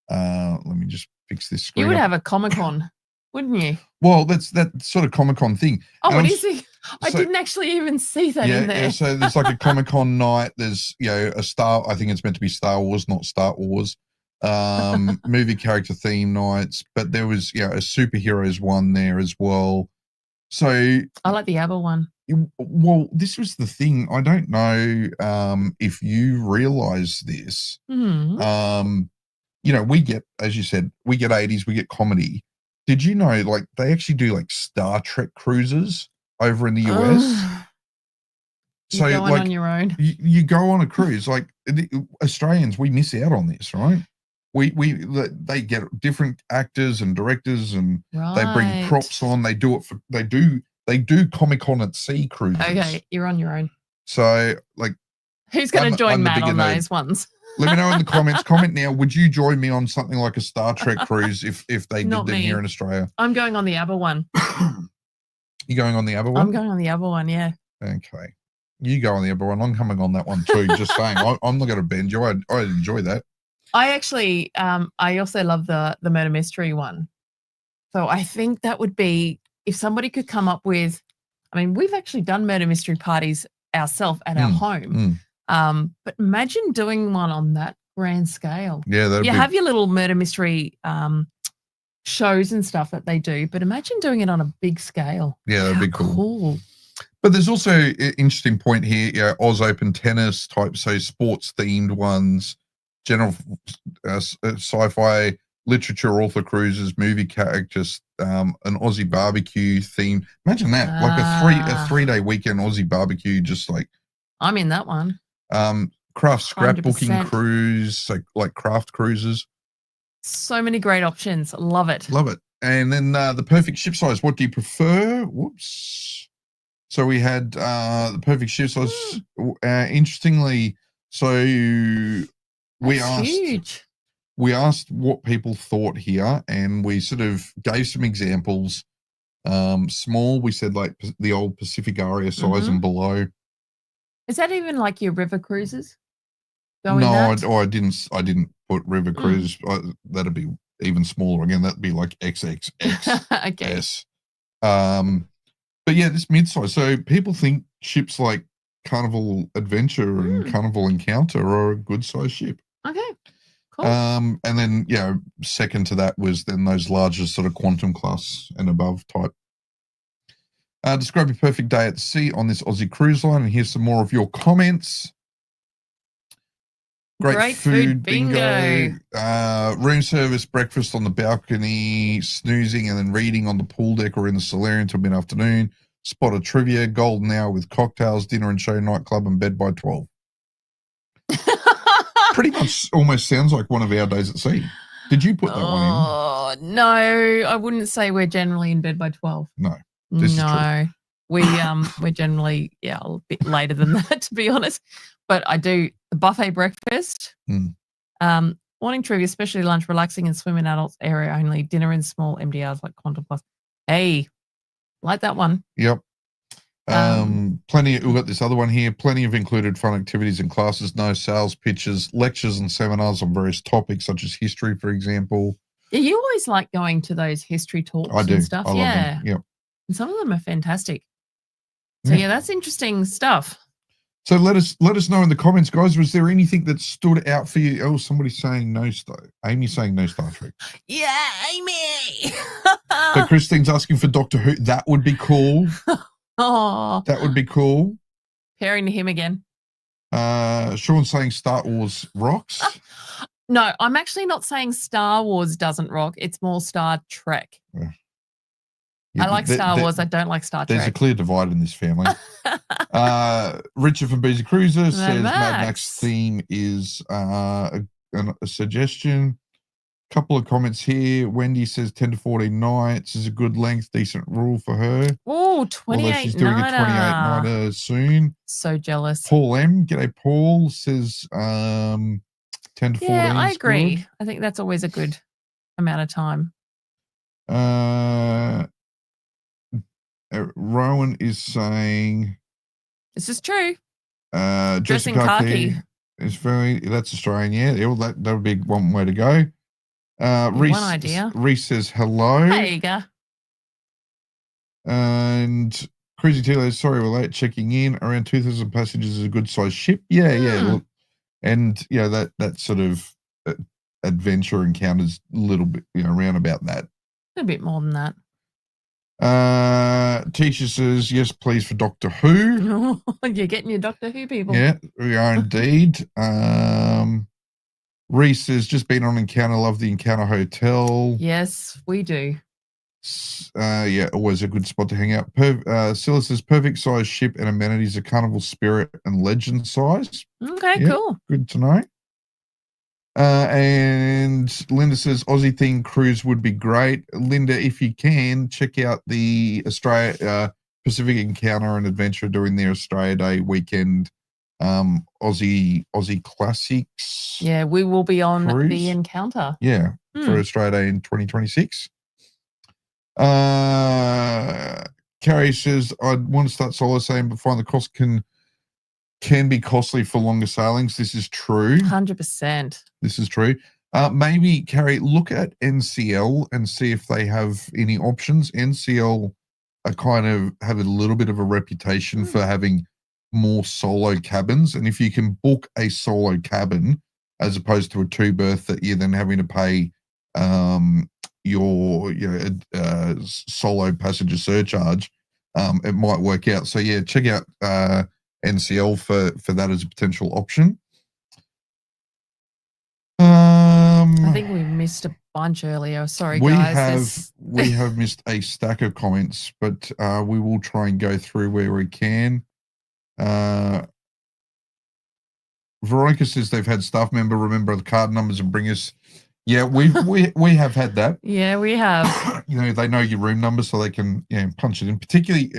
let me just fix this screen. You would have a Comic-Con, wouldn't you? Well, that's that sort of Comic-Con thing. Oh, what is it? I didn't actually even see that in there. Yeah, so there's like a Comic-Con night. There's, I think it's meant to be Star Wars, not Star Wars. Movie character theme nights, but there was, a superheroes one there as well. So I like the ABBA one. Well, this was the thing. I don't know if you realize this. We get, as you said, we get 80s, we get comedy. Did you know, like, they actually do, like, Star Trek cruises over in the US? So, you're going on your own. You go on a cruise. Like, Australians, we miss out on this, right? They get different actors and directors, and they bring props on. They do Comic-Con at sea cruises. Okay, you're on your own. So, like, who's going to join Matt on those ones? Let me know in the comments. Comment now. Would you join me on something like a Star Trek cruise if they did them here in Australia? I'm going on the ABBA one. You going on the ABBA one? I'm going on the ABBA one, yeah. Okay. You go on the ABBA one. I'm coming on that one too. Just saying. I'm not going to bend you. I enjoy that. I actually, I also love the murder mystery one. So I think that would be, if somebody could come up with, we've actually done murder mystery parties ourselves at our home. But imagine doing one on that grand scale. Yeah, you have your little murder mystery shows and stuff that they do, but imagine doing it on a big scale. Yeah, that'd be cool. But there's also an interesting point here, Oz Open tennis type, so sports themed ones, general sci-fi, literature, author cruises, movie characters, an Aussie barbecue theme. Imagine that, like a 3-day weekend Aussie barbecue, just like. I'm in that one. Craft scrapbooking cruise, like craft cruises. So many great options. Love it. Love it. And then the perfect ship size. What do you prefer? Whoops. So we had the perfect ship size. Interestingly, so we asked what people thought here, and we sort of gave some examples. Small, we said like the old Pacific Aria size and below. Is that even like your river cruises? No, I didn't put river cruises. That'd be even smaller again. That'd be like XXX. Okay. Yes. But yeah, this mid-size. So people think ships like Carnival Adventure and Carnival Encounter are a good size ship. Okay. Cool. And then second to that was then those larger sort of quantum class and above type. Describe your perfect day at sea on this Aussie cruise line, and here's some more of your comments. Great food bingo. Room service, breakfast on the balcony, snoozing and then reading on the pool deck or in the solarium till mid-afternoon. Spot of trivia, golden hour with cocktails, dinner and show, nightclub and bed by 12. Pretty much almost sounds like one of our days at sea. Did you put that one in? Oh, no. I wouldn't say we're generally in bed by 12. No. No. We're generally, a bit later than that, to be honest. But I do the buffet breakfast, morning trivia, especially lunch, relaxing and swim in adults area only, dinner in small MDRs like Quantum Plus. Hey, like that one. Yep. We've got this other one here. Plenty of included fun activities and classes, no sales pitches, lectures and seminars on various topics such as history, for example. Yeah, you always like going to those history talks and stuff. I love them. Yep. And some of them are fantastic. So that's interesting stuff. So let us know in the comments, guys. Was there anything that stood out for you? Oh, somebody's saying no Star. Amy's saying no Star Trek. Yeah, Amy. So Christine's asking for Doctor Who. That would be cool. Oh, that would be cool. Pairing to him again. Sean's saying Star Wars rocks. No, I'm actually not saying Star Wars doesn't rock. It's more Star Trek. Yeah, I like Star Wars. I don't like Star Trek. There's a clear divide in this family. Richard from Busy Cruiser says Mad Max theme is a suggestion. Couple of comments here. Wendy says 10 to 14 nights is a good length, decent rule for her. Oh, 28 Although she's doing a 28-nighter soon. So jealous. Paul M. G'day, Paul. Says 10 to 14. Yeah, I agree. Good. I think that's always a good amount of time. Rowan is saying this is true. Dressing khaki is that's Australian, yeah. Well, that would be one way to go. Reese, one idea. Reese says hello. There you go. And Cruisy Tilo, sorry we're late checking in. Around 2,000 passengers is a good sized ship. Yeah. Look, and that sort of adventure encounters a little bit, around about that. A bit more than that. Tisha says, yes, please, for Doctor Who. You're getting your Doctor Who people. Yeah, we are indeed. Reese says, just been on Encounter, love the Encounter Hotel. Yes, we do. Always a good spot to hang out. Scylla says, perfect size ship and amenities are Carnival Spirit and Legend size. Okay, cool. Good to know. And Linda says, Aussie themed cruise would be great. Linda, if you can, check out the Australia Pacific Encounter and Adventure doing their Australia Day weekend Aussie Classics. Yeah, we will be on cruise. the Encounter. Yeah, for Australia Day in 2026. Carrie says, I want to start solo saying, but find the cost can be costly for longer sailings. This is true. 100%. This is true. Maybe, Carrie, look at NCL and see if they have any options. NCL have a little bit of a reputation for having more solo cabins. And if you can book a solo cabin as opposed to a 2-berth that you're then having to pay your solo passenger surcharge, it might work out. So, yeah, check out NCL for that as a potential option. I think we missed a bunch earlier. Sorry, guys. We have missed a stack of comments, but we will try and go through where we can. Veronica says they've had staff member remember the card numbers and bring us. Yeah, we have had that. Yeah, we have. They know your room number, so they can punch it in. Particularly,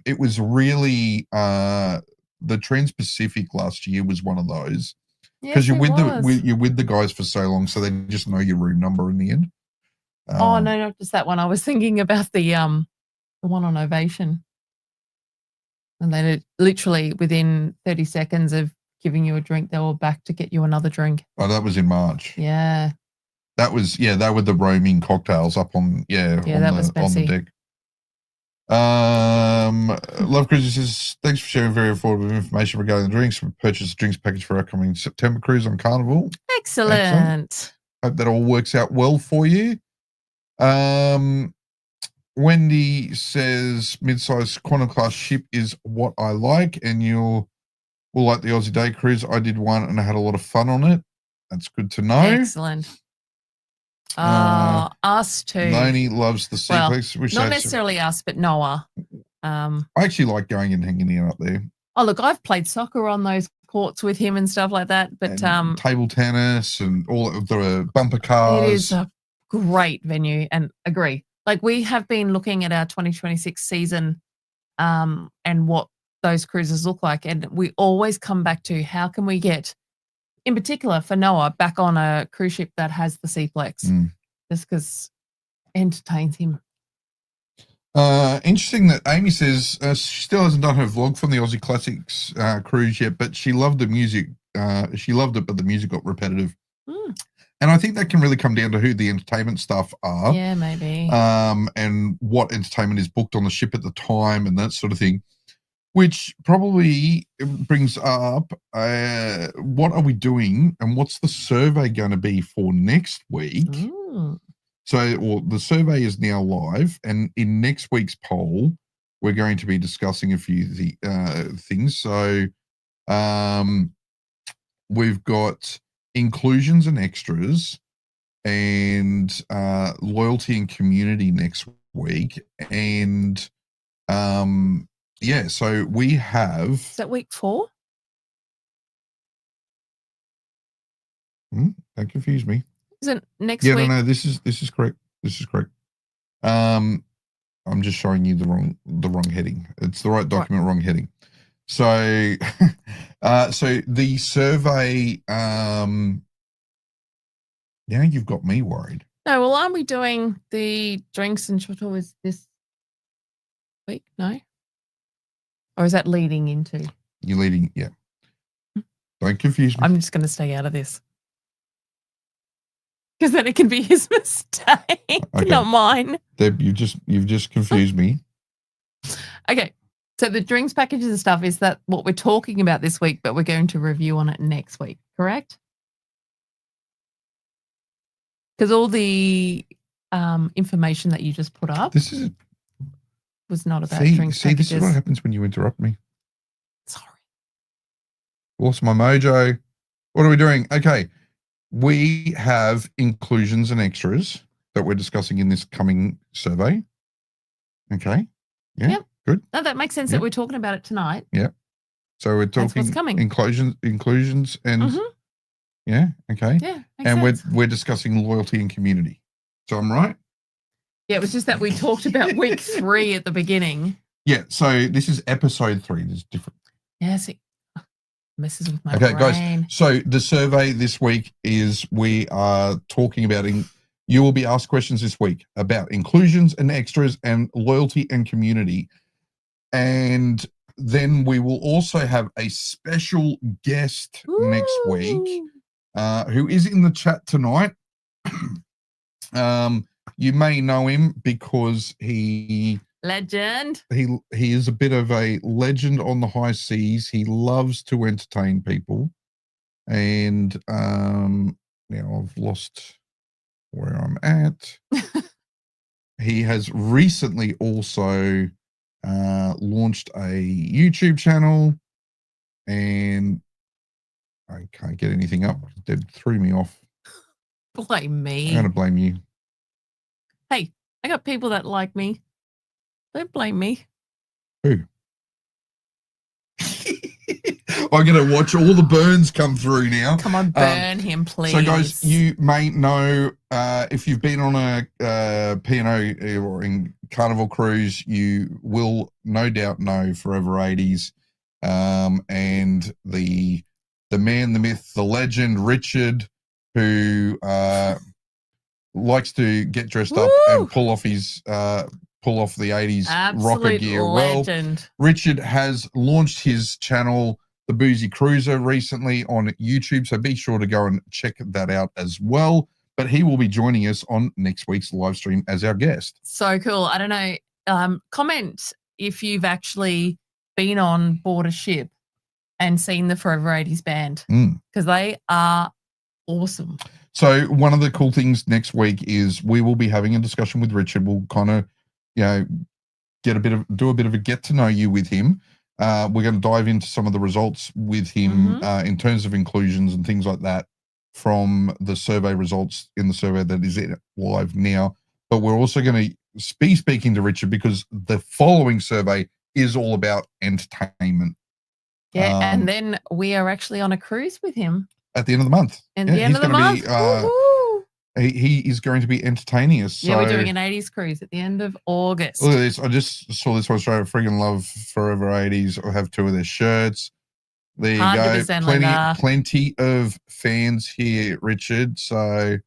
it was really the Trans-Pacific last year was one of those. Because you're with the guys for so long, so they just know your room number in the end. No, not just that one. I was thinking about the one on Ovation, and they literally within 30 seconds of giving you a drink, they were back to get you another drink. Oh, that was in March. Yeah, that was they were the roaming cocktails up on was messy. on the deck. Love Cruiser says, thanks for sharing very affordable information regarding the drinks. We purchased a drinks package for our coming September cruise on Carnival. Excellent. Hope that all works out well for you. Wendy says, mid-size quantum class ship is what I like, and you'll like the Aussie Day cruise. I did one and I had a lot of fun on it. That's good to know. Excellent. Us too. Noni loves the Seaplex. Well, not necessarily us, but Noah. I actually like going and hanging out there. Oh, look, I've played soccer on those courts with him and stuff like that. But table tennis and all of the bumper cars. It is a great venue, and agree. Like, we have been looking at our 2026 season and what those cruises look like, and we always come back to how can we get, in particular for Noah, back on a cruise ship that has the Seaplex, just because it entertains him. Interesting that Amy says she still hasn't done her vlog from the Aussie Classics cruise yet, but she loved the music. She loved it, but the music got repetitive. And I think that can really come down to who the entertainment staff are. Yeah, maybe. And what entertainment is booked on the ship at the time and that sort of thing. Which probably brings up what are we doing and what's the survey going to be for next week? So the survey is now live, and in next week's poll, we're going to be discussing a few things. So we've got inclusions and extras and loyalty and community next week. And so we have... Is that week 4? Don't confuse me. Is it next week? No, this is correct. This is correct. I'm just showing you the wrong heading. It's the right document, wrong heading. So so the survey, now you've got me worried. No, well, aren't we doing the drinks and chottos this week? No? Or is that leading into? You're leading, yeah. Don't confuse me. I'm just going to stay out of this. Because then it can be his mistake, not mine. Deb, you've just confused me. Okay. So the drinks packages and stuff, is that what we're talking about this week, but we're going to review on it next week, correct? Because all the information that you just put up This is was not about drinks see. packages. This is what happens when you interrupt me. Sorry. Lost my mojo. What are we doing? Okay, we have inclusions and extras that we're discussing in this coming survey. Okay. Yeah. Yep. Good. No, that makes sense Yep. that we're talking about it tonight. So we're That's talking what's coming. inclusions, and Mhm. yeah. Okay. Yeah, makes And sense. we're discussing loyalty and community. So I'm right. Yeah, it was just that we talked about week 3 at the beginning. Yeah. So this is episode 3. There's different. Yes, it messes with my Okay, brain. guys. So the survey this week is we are talking about you will be asked questions this week about inclusions and extras and loyalty and community. And then we will also have a special guest next week Ooh. who is in the chat tonight. You may know him because he Legend. is a bit of a legend on the high seas. He loves to entertain people. And now I've lost where I'm at. He has recently also launched a YouTube channel, and I can't get anything up. Deb threw me off. Blame I'm me. going to blame you. Hey, I got people that like me. Don't blame me. Who? I'm going to watch all the burns come through now. Come on, burn him, please. So, guys, you may know if you've been on a P&O or in Carnival cruise, you will no doubt know Forever 80s and the man, the myth, the legend, Richard, who likes to get dressed up and pull off the 80s rocker Absolute gear. legend. Well, Richard has launched his channel, The Boozy Cruiser, recently on YouTube, so be sure to go and check that out as well. But he will be joining us on next week's live stream as our guest. So cool. I don't know. Comment if you've actually been on board a ship and seen the Forever 80s band, because they are awesome. So one of the cool things next week is we will be having a discussion with Richard. We'll kind of, do a bit of a get to know you with him. We're going to dive into some of the results with him in terms of inclusions and things like that from the survey results in the survey that is live now. But we're also going to be speaking to Richard because the following survey is all about entertainment. Yeah, and then we are actually on a cruise with him. At the end of the month. At the end of the month. He is going to be entertaining us. Yeah, we're doing an 80s cruise at the end of August. Look at this. I just saw this one straight up. Friggin' love Forever 80s. I have 2 of their shirts. There you go. Plenty of fans here, Richard. So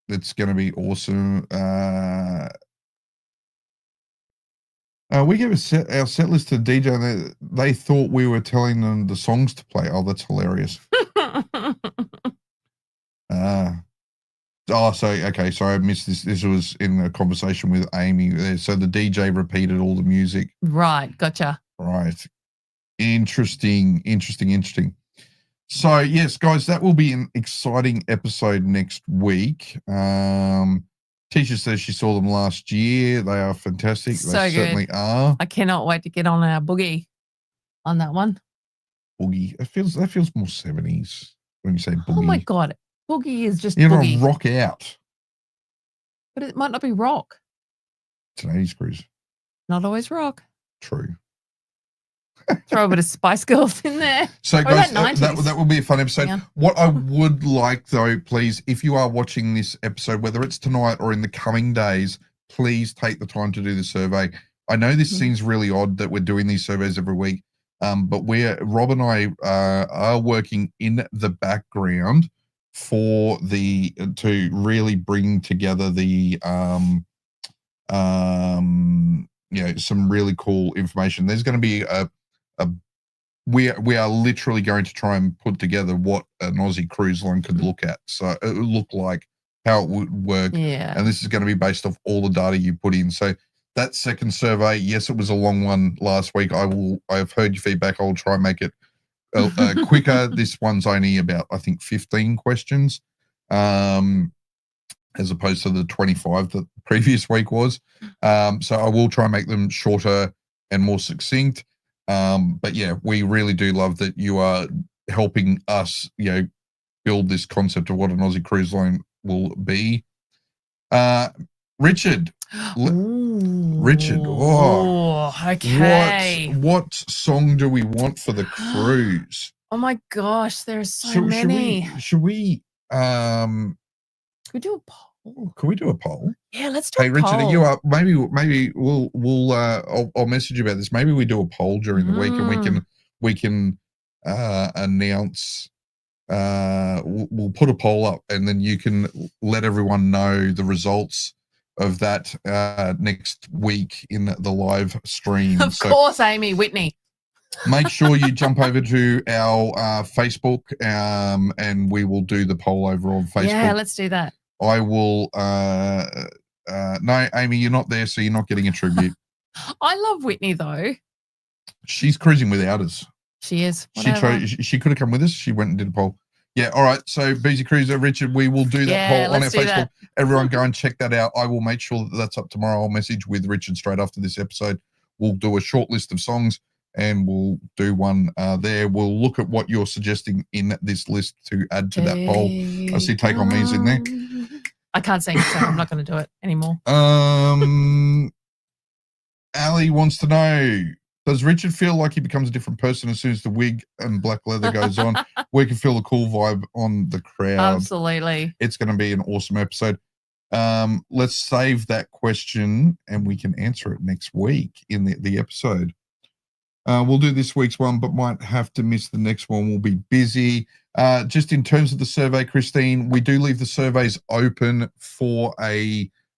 it's going to be awesome. We gave our set list to DJ and they thought we were telling them the songs to play. Oh, that's hilarious. So I missed this. This was in a conversation with Amy. So the DJ repeated all the music. Right, gotcha. Right. Interesting. So yes, guys, that will be an exciting episode next week. Tisha says she saw them last year. They are fantastic. So they certainly are. I cannot wait to get on our boogie on that one. Boogie. That feels more 70s when you say boogie. Oh my God. Boogie is just You're boogie. gonna rock out. But it might not be rock. It's an 80s cruise. Not always rock. True. Throw a bit of Spice Girls in there. So, guys, that will be a fun episode. Yeah. What I would like, though, please, if you are watching this episode, whether it's tonight or in the coming days, please take the time to do the survey. I know this seems really odd that we're doing these surveys every week, but Rob and I are working in the background to really bring together the some really cool information. There's going to be we are literally going to try and put together what an Aussie cruise line could look like, how it would work. Yeah. And this is going to be based off all the data you put in. So that second survey, yes, it was a long one last week. I've heard your feedback. I'll try and make it quicker. This one's only about, I think, 15 questions, as opposed to the 25 that the previous week was. So I will try and make them shorter and more succinct. But yeah, we really do love that you are helping us, build this concept of what an Aussie cruise line will be. Richard. Richard. Oh, okay. What song do we want for the cruise? Oh my gosh, there's so many. Should we Could we do a poll? Can we do a poll? Yeah, let's do a poll. Richard, are you up? Maybe we'll I'll message you about this. Maybe we do a poll during the week and we can announce. We'll put a poll up and then you can let everyone know the results of that next week in the live stream. Of course, Amy Whitney. Make sure you jump over to our Facebook and we will do the poll over on Facebook. Yeah, let's do that. I will. No, Amy, you're not there, so you're not getting a tribute. I love Whitney though. She's cruising without us. She is. She could have come with us. She went and did a poll. Yeah, all right. So, Busy Cruiser, Richard, we will do that poll on our Facebook. That. Everyone go and check that out. I will make sure that that's up tomorrow. I'll message with Richard straight after this episode. We'll do a short list of songs and we'll do one there. We'll look at what you're suggesting in this list to add to that poll. I see Take On Me's in there. I can't sing, so I'm not going to do it anymore. Ali wants to know, does Richard feel like he becomes a different person as soon as the wig and black leather goes on? We can feel the cool vibe on the crowd. Absolutely. It's going to be an awesome episode. Let's save that question and we can answer it next week in the episode. We'll do this week's one, but might have to miss the next one. We'll be busy. Just in terms of the survey, Christine, we do leave the surveys open for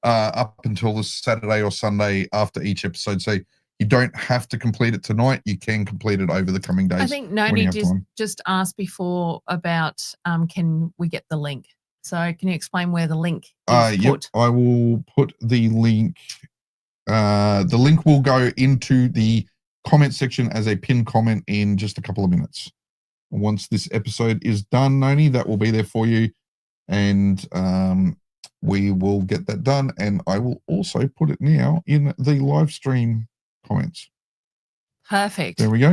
up until the Saturday or Sunday after each episode. So you don't have to complete it tonight. You can complete it over the coming days. I think Noni just asked before about can we get the link? So can you explain where the link is put? I will put the link. The link will go into the comment section as a pinned comment in just a couple of minutes. Once this episode is done, Noni, that will be there for you. And we will get that done. And I will also put it now in the live stream comments. Perfect. There we go.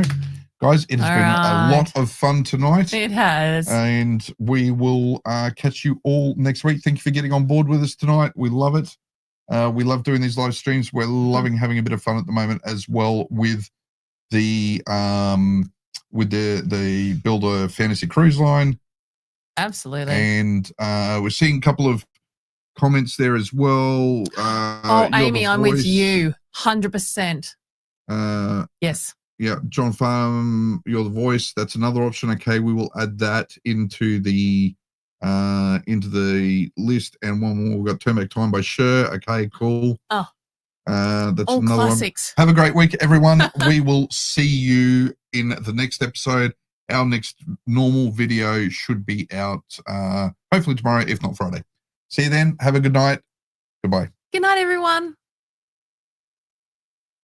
Guys, it has been a lot of fun tonight. It has. And we will catch you all next week. Thank you for getting on board with us tonight. We love it. We love doing these live streams. We're loving having a bit of fun at the moment as well with the Build a Fantasy Cruise Line. Absolutely. And we're seeing a couple of comments there as well. Amy, I'm with you 100%. Yes. Yeah, John Farm, You're the Voice. That's another option. Okay, we will add that into the list. And one more, we've got Turn Back Time by Cher. Okay, cool. Oh, that's all another classics. One. Have a great week, everyone. We will see you in the next episode. Our next normal video should be out hopefully tomorrow, if not Friday. See you then. Have a good night. Goodbye. Good night, everyone.